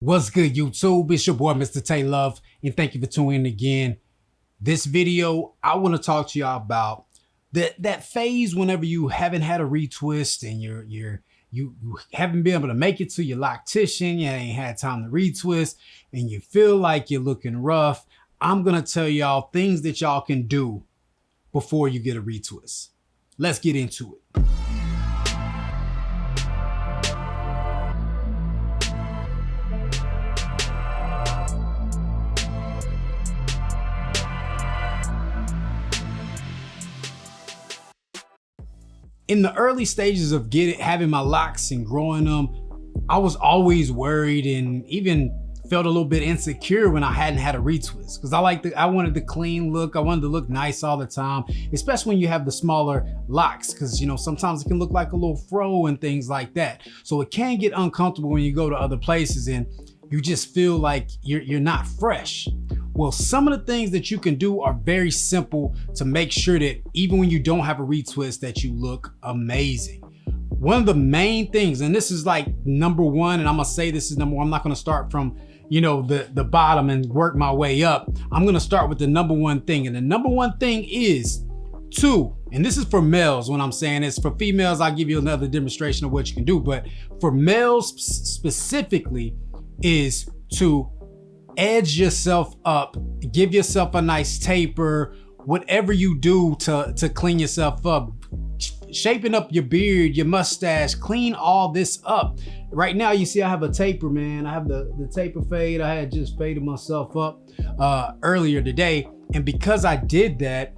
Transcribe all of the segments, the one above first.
What's good, YouTube? It's your boy, Mr. Tay Love, and thank you for tuning in again. This video, I want to talk to y'all about that phase whenever you haven't had a retwist and you haven't been able to make it to your loctician, you ain't had time to retwist, and you feel like you're looking rough. I'm gonna tell y'all things that y'all can do before you get a retwist. Let's get into it. In the early stages of having my locks and growing them, I was always worried and even felt a little bit insecure when I hadn't had a retwist, because I wanted the clean look. I wanted to look nice all the time, especially when you have the smaller locks, because sometimes it can look like a little fro and things like that. So it can get uncomfortable when you go to other places and you just feel like you're not fresh. Well, some of the things that you can do are very simple to make sure that even when you don't have a retwist, that you look amazing. One of the main things, and this is like number one, and I'm gonna say this is number one. I'm not gonna start from the bottom and work my way up. I'm gonna start with the number one thing, and the number one thing is and this is for males. When I'm saying this, for females, I'll give you another demonstration of what you can do, but for males specifically is to edge yourself up, give yourself a nice taper, whatever you do to clean yourself up, shaping up your beard, your mustache, clean all this up. Right now, you see I have a taper, man. I have the taper fade. I had just faded myself up earlier today. And because I did that,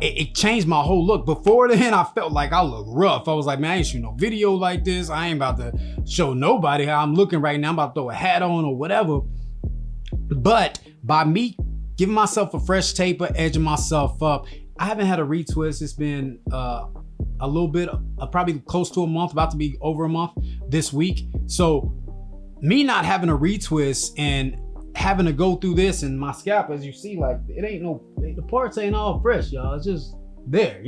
it changed my whole look. Before then, I felt like I look rough. I was like, man, I ain't shoot no video like this. I ain't about to show nobody how I'm looking right now. I'm about to throw a hat on or whatever. But by me giving myself a fresh taper, edging myself up, I haven't had a retwist. It's been a little bit, probably close to a month, about to be over a month this week. So me not having a retwist and having to go through this, and my scalp, as you see, like the parts ain't all fresh, y'all. It's just there,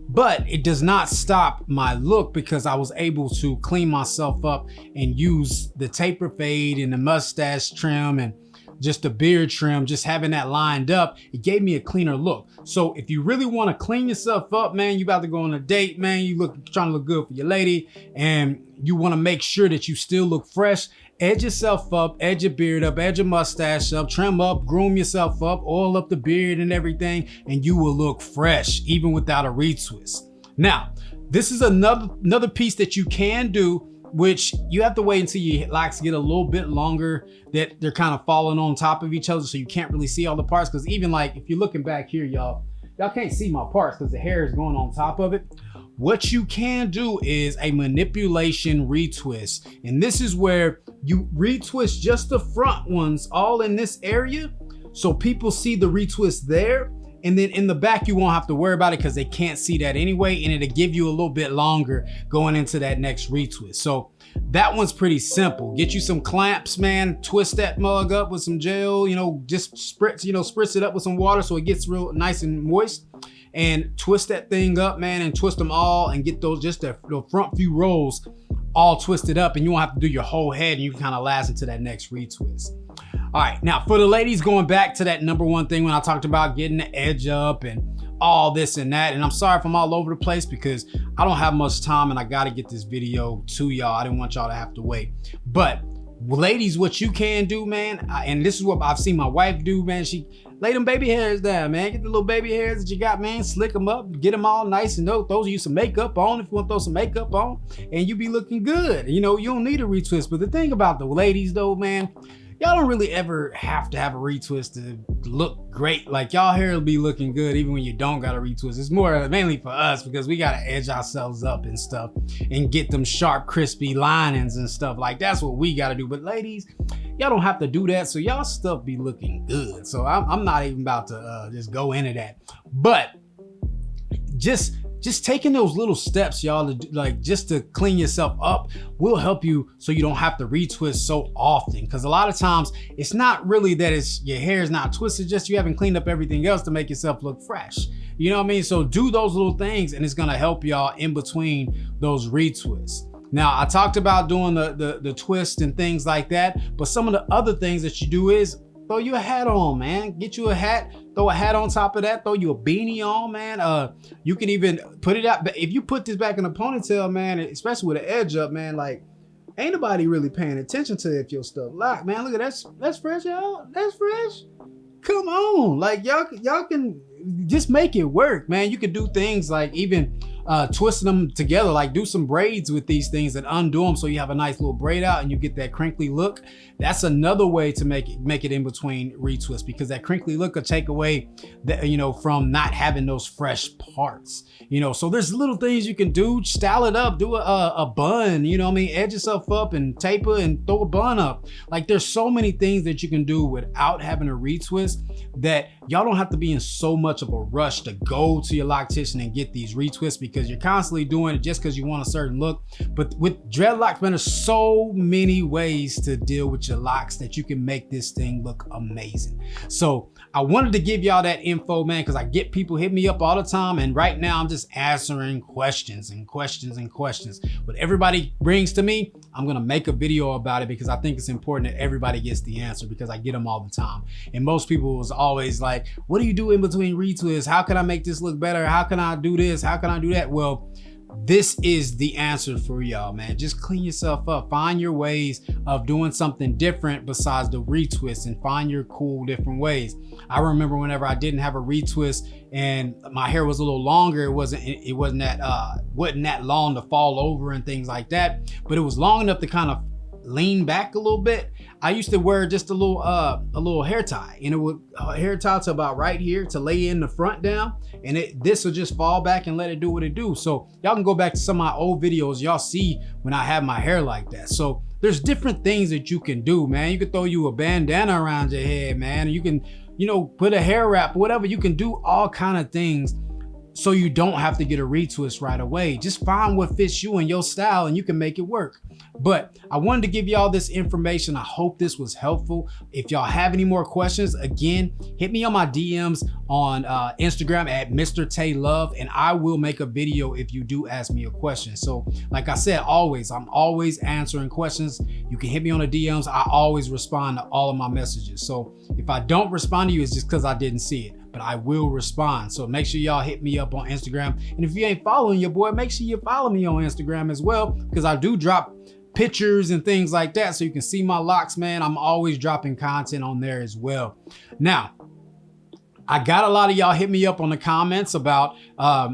But it does not stop my look, because I was able to clean myself up and use the taper fade and the mustache trim and just the beard trim, just having that lined up, it gave me a cleaner look. So if you really want to clean yourself up, man, you about to go on a date, man, trying to look good for your lady, and you want to make sure that you still look fresh, edge yourself up, edge your beard up, edge your mustache up, trim up, groom yourself up, oil up the beard and everything, and you will look fresh even without a retwist. Now, this is another piece that you can do, which you have to wait until your locks get a little bit longer, that they're kind of falling on top of each other, so you can't really see all the parts. Because even like if you're looking back here, y'all can't see my parts because the hair is going on top of it. What you can do is a manipulation retwist, and this is where you retwist just the front ones all in this area, so people see the retwist there. And then in the back, you won't have to worry about it because they can't see that anyway. And it'll give you a little bit longer going into that next retwist. So that one's pretty simple. Get you some clamps, man. Twist that mug up with some gel, just spritz it up with some water so it gets real nice and moist. And twist that thing up, man, and twist them all and get those, just the front few rows all twisted up. And you won't have to do your whole head, and you can kind of last into that next retwist. All right, now for the ladies, going back to that number one thing when I talked about getting the edge up and all this and that, and I'm sorry if I'm all over the place because I don't have much time and I got to get this video to y'all. I didn't want y'all to have to wait. But ladies, what you can do, man, and this is what I've seen my wife do, man, she lay them baby hairs down, man. Get the little baby hairs that you got, man, slick them up, get them all nice, and throw you some makeup on if you want to throw some makeup on, and you be looking good. You don't need a retwist. But the thing about the ladies though, man, y'all don't really ever have to have a retwist to look great. Like, y'all hair will be looking good even when you don't got a retwist. It's more mainly for us because we got to edge ourselves up and stuff and get them sharp, crispy linings and stuff. Like, that's what we got to do. But ladies, y'all don't have to do that. So y'all stuff be looking good. So I'm not even about to just go into that. But just taking those little steps, y'all, just to clean yourself up will help you so you don't have to retwist so often. Because a lot of times it's not really that your hair is not twisted, just you haven't cleaned up everything else to make yourself look fresh. You know what I mean? So do those little things and it's gonna help y'all in between those retwists. Now, I talked about doing the twist and things like that, but some of the other things that you do is throw you a hat on, man. Get you a hat, throw a hat on top of that, throw you a beanie on, man. You can even put it out. If you put this back in a ponytail, man, especially with an edge up, man, like ain't nobody really paying attention to if your stuff locked, man. Look at that's fresh, y'all. That's fresh. Come on, like y'all can just make it work, man. You can do things like even twisting them together, like do some braids with these things and undo them so you have a nice little braid out and you get that crinkly look. That's another way to make it in between retwists, because that crinkly look will take away the, from not having those fresh parts, so there's little things you can do. Style it up, do a bun, edge yourself up and taper and throw a bun up. Like there's so many things that you can do without having a retwist that y'all don't have to be in so much of a rush to go to your loctician and get these retwists, because you're constantly doing it just because you want a certain look. But with dreadlocks, man, there's so many ways to deal with your locks that you can make this thing look amazing. So I wanted to give y'all that info, man, because I get people hit me up all the time, and right now I'm just answering questions and questions and questions. What everybody brings to me, I'm gonna make a video about it, because I think it's important that everybody gets the answer, because I get them all the time. And most people was always like, what do you do in between retwists? How can I make this look better? How can I do this? How can I do that? Well, this is the answer for y'all, man. Just clean yourself up. Find your ways of doing something different besides the retwist, and find your cool different ways. I remember whenever I didn't have a retwist and my hair was a little longer, it wasn't that long to fall over and things like that, but it was long enough to kind of lean back a little bit. I used to wear just a little hair tie, and it would hair tie to about right here to lay in the front down, and this will just fall back and let it do what it do. So y'all can go back to some of my old videos, y'all see when I have my hair like that. So there's different things that you can do, man. You can throw you a bandana around your head, man. You can, put a hair wrap, whatever. You can do all kind of things so you don't have to get a retwist right away. Just find what fits you and your style, and you can make it work. But I wanted to give y'all this information. I hope this was helpful. If y'all have any more questions, again, hit me on my DMs on Instagram at Mr. Tay Love, and I will make a video if you do ask me a question. So like I said, I'm always answering questions. You can hit me on the DMs. I always respond to all of my messages. So if I don't respond to you, it's just because I didn't see it, but I will respond. So make sure y'all hit me up on Instagram. And if you ain't following your boy, make sure you follow me on Instagram as well, because I do drop pictures and things like that, so you can see my locks, man. I'm always dropping content on there as well. Now, I got a lot of y'all hit me up on the comments about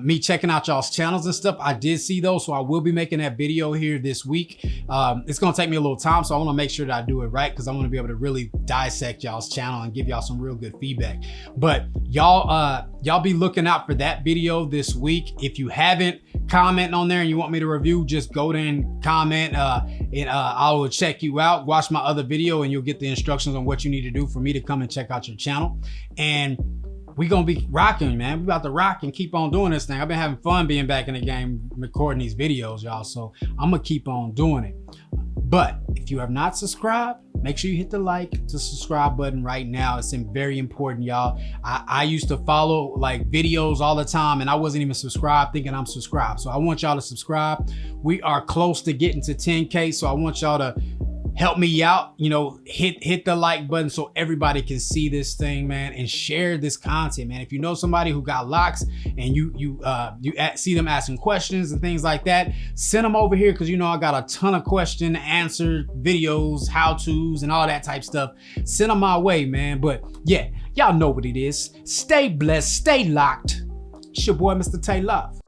me checking out y'all's channels and stuff. I did see those, so I will be making that video here this week. It's gonna take me a little time, so I wanna make sure that I do it right, because I wanna be able to really dissect y'all's channel and give y'all some real good feedback. But y'all be looking out for that video this week. If you haven't commented on there and you want me to review, just go there and comment, and I will check you out. Watch my other video and you'll get the instructions on what you need to do for me to come and check out your channel. And we gonna be rocking, man. We about to rock and keep on doing this thing. I've been having fun being back in the game, recording these videos, y'all. So I'm gonna keep on doing it. But if you have not subscribed, make sure you hit the like to subscribe button right now. It's very important, y'all. I used to follow like videos all the time, and I wasn't even subscribed thinking I'm subscribed. So I want y'all to subscribe. We are close to getting to 10K. So I want y'all to help me out, hit the like button so everybody can see this thing, man, and share this content, man. If you know somebody who got locks and you see them asking questions and things like that, send them over here, because I got a ton of question answer videos, how-tos, and all that type stuff. Send them my way, man. But yeah, y'all know what it is. Stay blessed, stay locked. It's your boy, Mr. Tay Love.